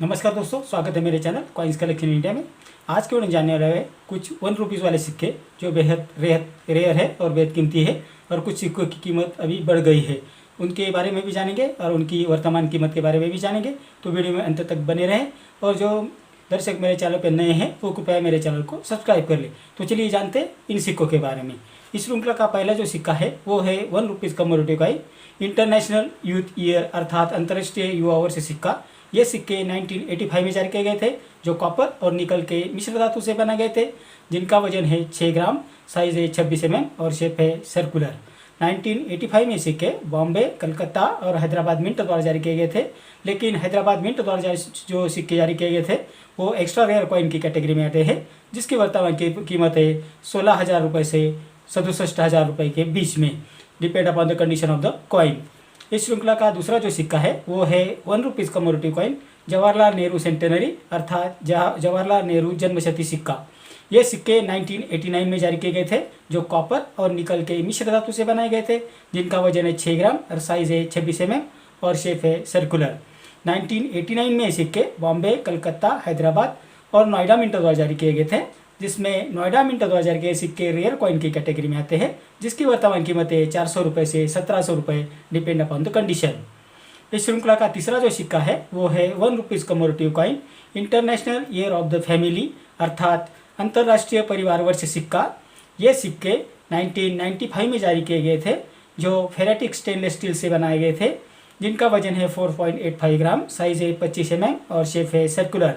नमस्कार दोस्तों, स्वागत है मेरे चैनल कॉइन्स कलेक्शन इंडिया में। आज के वीडियो जानने वाले हैं कुछ ₹1 वाले सिक्के जो बेहद रेयर है और बेहद कीमती है, और कुछ सिक्कों की कीमत अभी बढ़ गई है। उनके बारे में भी जानेंगे और उनकी वर्तमान कीमत के बारे में भी जानेंगे, तो वीडियो में अंत तक बने रहें। और जो दर्शक मेरे चैनल पर नए हैं वो कृपया मेरे चैनल को सब्सक्राइब कर ले। तो चलिए जानते हैं इन सिक्कों के बारे में। इस श्रृंखला का पहला जो सिक्का है वो है ₹1 commodity coin international youth year अर्थात अंतर्राष्ट्रीय युवा वर्ष सिक्का। ये सिक्के 1985 में जारी किए गए थे, जो कॉपर और निकल के मिश्र धातु से बनाए गए थे, जिनका वजन है 6 ग्राम, साइज है 26 mm और शेप है सर्कुलर। 1985 में सिक्के बॉम्बे, कलकत्ता और हैदराबाद मिंट द्वारा जारी किए गए थे, लेकिन हैदराबाद मिंट द्वारा जो सिक्के जारी किए गए थे वो एक्स्ट्रा रेयर कॉइन की कैटेगरी में आते हैं, जिसकी वर्तमान की कीमत है ₹16,000 से ₹67,000 के बीच में, depend upon the condition of the coin. इस श्रृंखला का दूसरा जो सिक्का है वो है ₹1 commodity coin Jawaharlal Nehru centenary अर्थात जवाहरलाल नेहरू जन्मशती सिक्का। ये सिक्के 1989 में जारी किए गए थे, जो कॉपर और निकल के मिश्र धातु से बनाए गए थे, जिनका वजन है 6 ग्राम और साइज है 26 mm और शेप है सर्कुलर। 1989 में ये सिक्के बॉम्बे, कलकत्ता, हैदराबाद और नोएडा मिंट द्वारा जारी किए गए थे, जिसमें नोएडा मिंट 2000 के सिक्के रेयर कॉइन की कैटेगरी में आते हैं, जिसकी वर्तमान कीमत है ₹400 से ₹1700, डिपेंड अपॉन द कंडीशन। इस श्रृंखला का तीसरा जो सिक्का है वो है ₹1 commodity coin international year of the family अर्थात अंतर्राष्ट्रीय परिवार वर्ष सिक्का। ये सिक्के 1995 में जारी किए गए थे, जो फेरेटिक स्टेनलेस स्टील से बनाए गए थे, जिनका वजन है 4.85 ग्राम, साइज है 25 mm और शेप है सर्कुलर।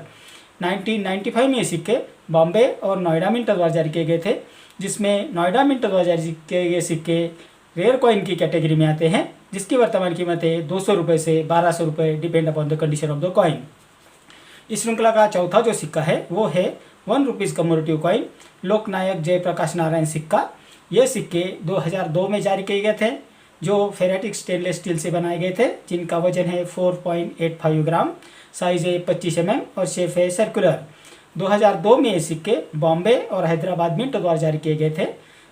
1995 में ये सिक्के बॉम्बे और नोएडा मिंट द्वारा जारी किए गए थे, जिसमें नोएडा मिंट द्वारा जारी किए गए सिक्के रेयर कॉइन की कैटेगरी में आते हैं, जिसकी वर्तमान कीमत है ₹200 से ₹1200, depend upon the condition of the coin. इस श्रृंखला का चौथा जो सिक्का है वो है ₹1 कमोडिटी कॉइन लोकनायक जयप्रकाश नारायण सिक्का। ये सिक्के 2002 में जारी किए गए थे, जो फेरेटिक स्टेनलेस स्टील से बनाए गए थे, जिनका वजन है 4.85 ग्राम, साइज है 25 mm और शेप है सर्कुलर। 2002 में ये सिक्के बॉम्बे और हैदराबाद मिंट द्वारा जारी किए गए थे,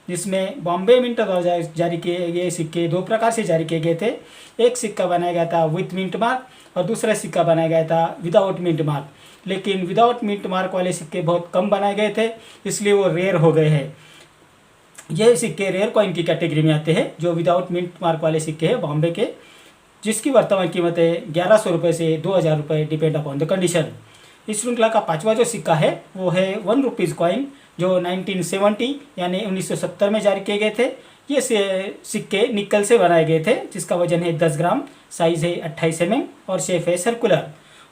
जिसमें बॉम्बे मिंट द्वारा जारी किए गए सिक्के दो प्रकार से जारी किए गए थे। एक सिक्का बनाया गया था विथ मिंट मार्क और दूसरा सिक्का बनाया गया था विदाउट मिंट मार्क, लेकिन विदाउट मिंट मार्क वाले सिक्के बहुत कम बनाए गए थे, इसलिए वो रेयर हो गए हैं। ये सिक्के रेयर कॉइन की कैटेगरी में आते हैं, जो विदाउट मिंट मार्क वाले सिक्के हैं बॉम्बे के, जिसकी वर्तमान कीमत है ₹1100 से ₹2000, डिपेंड अपॉन द कंडीशन। इस श्रृंखला का पांचवा जो सिक्का है वो है ₹1 कॉइन, जो 1970 यानी 1970 में जारी किए गए थे। ये सिक्के निकल से बनाए गए थे, जिसका वजन है 10 ग्राम, साइज है 28 mm और शेप है सर्कुलर।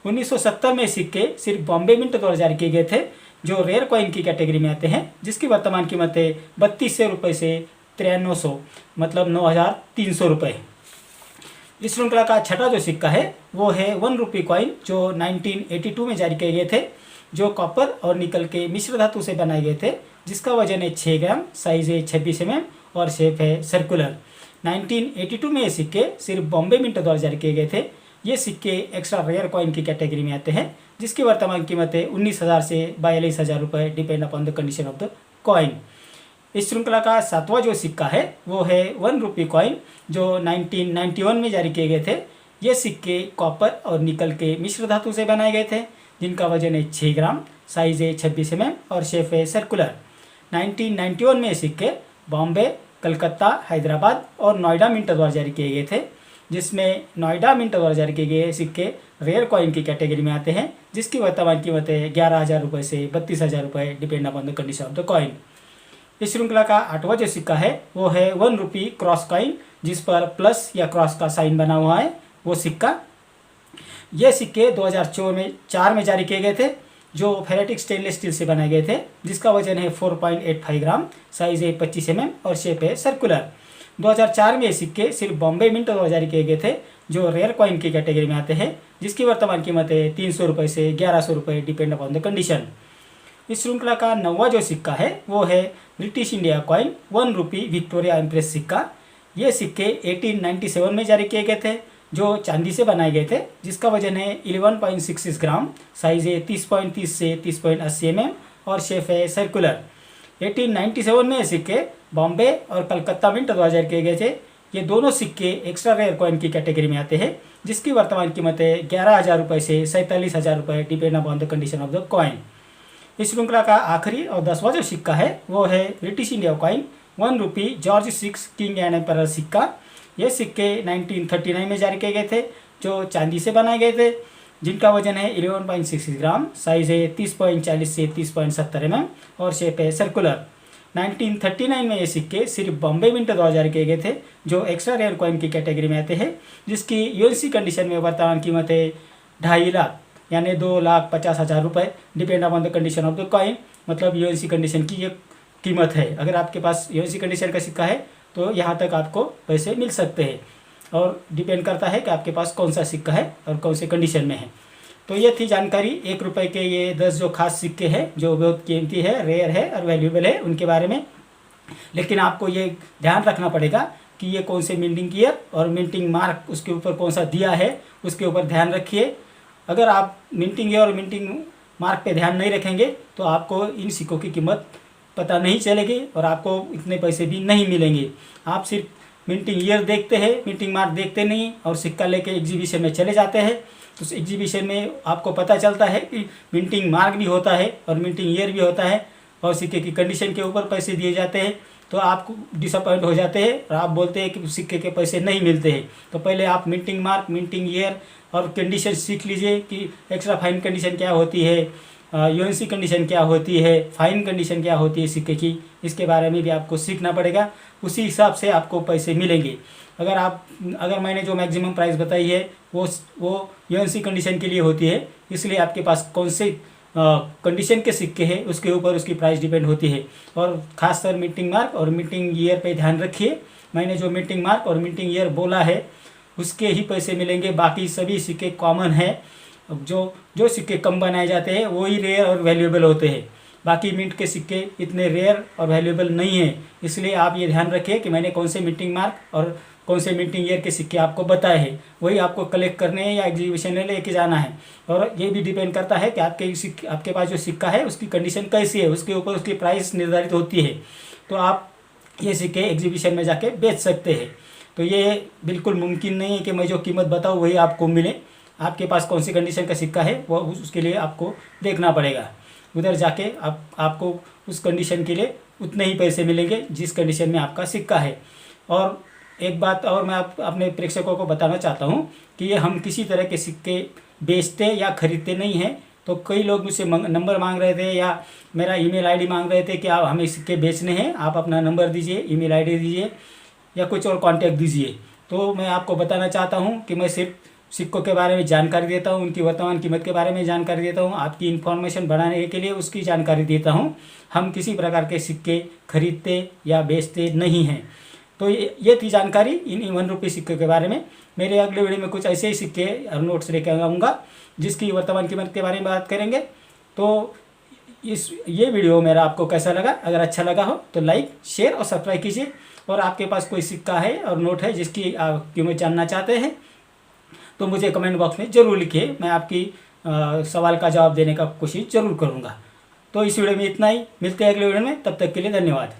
1970 में सिक्के सिर्फ बॉम्बे मिंट द्वारा जारी किए गए थे, जो रेयर कॉइन की कैटेगरी में आते हैं, जिसकी वर्तमान कीमत है ₹3200 से ₹9300, मतलब ₹9300। इस श्रृंखला का छठा जो सिक्का है वो है ₹1 कॉइन, जो 1982 में जारी किए गए थे, जो कॉपर और निकल के मिश्र धातु से बनाए गए थे, जिसका वजन है 6 ग्राम, साइज है 26 mm और शेप है सर्कुलर। 1982 में ये सिक्के सिर्फ बॉम्बे मिंट द्वारा जारी किए गए थे। ये सिक्के एक्स्ट्रा रेयर कॉइन की कैटेगरी में आते हैं, जिसकी वर्तमान कीमत है ₹19,000 से ₹42,000, depend upon the condition of the coin. इस श्रृंखला का सातवां जो सिक्का है वो है ₹1 कॉइन, जो 1991 में जारी किए गए थे। ये सिक्के कॉपर और निकल के मिश्र धातु से बनाए गए थे, जिनका वजन है 6 ग्राम, साइज है 26 mm और शेप है सर्कुलर। 1991 में ये सिक्के बॉम्बे, कलकत्ता, हैदराबाद और नोएडा मिंट द्वारा जारी किए गए थे, जिसमें नोएडा मिंट द्वारा जारी किए गए सिक्के रेयर कॉइन की कैटेगरी में आते हैं, जिसकी वर्तमान कीमत है ₹11,000 से ₹32,000, depend upon the condition of the coin. इस श्रृंखला का आठवां जो सिक्का है वो है ₹1 क्रॉस कॉइन, जिस पर प्लस या क्रॉस का साइन बना हुआ है वो सिक्का। ये सिक्के 2004 में जारी किए गए थे, जो फेरेटिक स्टेनलेस स्टील से बनाए गए थे, जिसका वजन है 4.85 ग्राम, साइज है 25 mm और शेप है सर्कुलर। 2004 में ये सिक्के सिर्फ बॉम्बे मिंट द्वारा जारी किए गए थे, जो रेयर कॉइन की कैटेगरी में आते हैं, जिसकी वर्तमान कीमत है ₹300 से ₹1100, डिपेंड अपॉन द कंडीशन। इस श्रृंखला का नौवां जो सिक्का है वो है British India coin ₹1 Victoria impress सिक्का। ये सिक्के 1897 में जारी किए गए थे, जो चांदी से बनाए गए थे, जिसका वजन है 11.66 ग्राम, साइज है 30.30 से 30.80 mm और शेप है सर्कुलर। 1897 में ये सिक्के बॉम्बे और कलकत्ता मिंट द्वारा जारी किए गए थे। ये दोनों सिक्के एक्स्ट्रा रेयर कॉइन की कैटेगरी में आते हैं, जिसकी वर्तमान कीमत है 11,000 रुपये से 47,000 रुपये, depend upon the condition of the coin. इस श्रृंखला का आखिरी और 10वां जो सिक्का है वो है British India coin 1 rupee George 6 king and emperor सिक्का। ये सिक्के 1939 में जारी किए गए थे, जो चांदी से बनाए गए थे, जिनका वजन है 11.66 ग्राम, साइज है 30.40 से 30.70 mm और शेप है सर्कुलर। 1939 में ये सिक्के सिर्फ बॉम्बे मिंट द्वारा जारी किए गए थे, जो एक्स्ट्रा रेयर कॉइन की कैटेगरी में आते हैं, जिसकी यूएनसी कंडीशन में वर्तमान कीमत है 2.5 लाख यानी 2,50,000 रुपये, depend upon the condition of the coin. मतलब यूएनसी कंडीशन की ये कीमत है। अगर आपके पास यूएनसी कंडीशन का सिक्का है तो यहाँ तक आपको पैसे मिल सकते हैं, और डिपेंड करता है कि आपके पास कौन सा सिक्का है और कौन से कंडीशन में है। तो ये थी जानकारी 1 रुपये के ये 10 जो खास सिक्के हैं, जो बहुत कीमती है, रेयर है और वैल्यूएबल है, उनके बारे में। लेकिन आपको ये ध्यान रखना पड़ेगा कि ये कौन से मिंटिंग ईयर और मिंटिंग मार्क उसके ऊपर कौन सा दिया है, उसके ऊपर ध्यान रखिए। अगर आप मिंटिंग ईयर और मिंटिंग मार्क पे ध्यान नहीं रखेंगे तो आपको इन सिक्कों की कीमत पता नहीं चलेगी और आपको इतने पैसे भी नहीं मिलेंगे। आप सिर्फ मिंटिंग ईयर देखते हैं, मिंटिंग मार्क देखते नहीं और सिक्का लेके एग्जीबिशन में चले जाते हैं। तो उस एग्जीबिशन में आपको पता चलता है कि मिंटिंग मार्क भी होता है और मिंटिंग ईयर भी होता है और सिक्के की कंडीशन के ऊपर पैसे दिए जाते हैं, तो आप डिसअपॉइंट हो जाते हैं और आप बोलते हैं कि सिक्के के पैसे नहीं मिलते हैं। तो पहले आप मिंटिंग मार्क, मिंटिंग ईयर और कंडीशन सीख लीजिए कि एक्स्ट्रा फाइन कंडीशन क्या होती है, यूएनसी कंडीशन क्या होती है, फाइन कंडीशन क्या होती है सिक्के की, इसके बारे में भी आपको सीखना पड़ेगा। उसी हिसाब से आपको पैसे मिलेंगे। अगर मैंने जो मैक्सिमम प्राइस बताई है वो यूएनसी कंडीशन के लिए होती है, इसलिए आपके पास कौन से कंडीशन के सिक्के हैं उसके ऊपर उसकी प्राइस डिपेंड होती है। और खासकर मिंटिंग मार्क और मिंटिंग ईयर पे ध्यान रखिए। मैंने जो मिंटिंग मार्क और मिंटिंग ईयर बोला है उसके ही पैसे मिलेंगे, बाकी सभी सिक्के कॉमन है। जो सिक्के कम बनाए जाते हैं वही रेयर और वैल्यूएबल होते हैं, बाकी मिंट के सिक्के इतने रेयर और वैल्यूएबल नहीं है। इसलिए आप ये ध्यान रखिए कि मैंने कौन से मिंटिंग मार्क और कौन से मिंटिंग ईयर के सिक्के आपको बताए हैं, वही आपको कलेक्ट करने हैं या एग्जीबिशन में लेके जाना है। और ये भी डिपेंड करता है कि आपके पास जो सिक्का है उसकी कंडीशन कैसी है, उसके ऊपर उसकी प्राइस निर्धारित होती है। तो आप ये सिक्के एग्जीबिशन में जाके बेच सकते हैं। तो ये बिल्कुल मुमकिन नहीं है कि मैं जो कीमत बताऊँ वही आपको मिले। आपके पास कौन सी कंडीशन का सिक्का है वो उसके लिए आपको देखना पड़ेगा। उधर जाके आपको उस कंडीशन के लिए उतने ही पैसे मिलेंगे जिस कंडीशन में आपका सिक्का है। और एक बात और मैं अपने प्रेक्षकों को बताना चाहता हूँ कि ये हम किसी तरह के सिक्के बेचते या खरीदते नहीं हैं। तो कई लोग मुझसे नंबर मांग रहे थे या मेरा ईमेल आईडी मांग रहे थे कि आप हमें सिक्के बेचने हैं, आप अपना नंबर दीजिए, ईमेल आईडी दीजिए या कुछ और कांटेक्ट दीजिए। तो मैं आपको बताना चाहता हूँ कि मैं सिर्फ सिक्कों के बारे में जानकारी देता हूँ, उनकी वर्तमान कीमत के बारे में जानकारी देता हूँ, आपकी इन्फॉर्मेशन बढ़ाने के लिए उसकी जानकारी देता हूँ। हम किसी प्रकार के सिक्के खरीदते या बेचते नहीं हैं। तो ये थी जानकारी इन 1 रुपये सिक्के के बारे में। मेरे अगले वीडियो में कुछ ऐसे ही सिक्के और नोट्स लेकर आऊँगा जिसकी वर्तमान कीमत के बारे में बात करेंगे। तो ये वीडियो मेरा आपको कैसा लगा? अगर अच्छा लगा हो तो लाइक, शेयर और सब्सक्राइब कीजिए। और आपके पास कोई सिक्का है और नोट है जिसकी आप कीमत जानना चाहते हैं तो मुझे कमेंट बॉक्स में ज़रूर लिखिए, मैं आपकी सवाल का जवाब देने का कोशिश ज़रूर करूँगा। तो इस वीडियो में इतना ही, मिलते हैं अगले वीडियो में, तब तक के लिए धन्यवाद।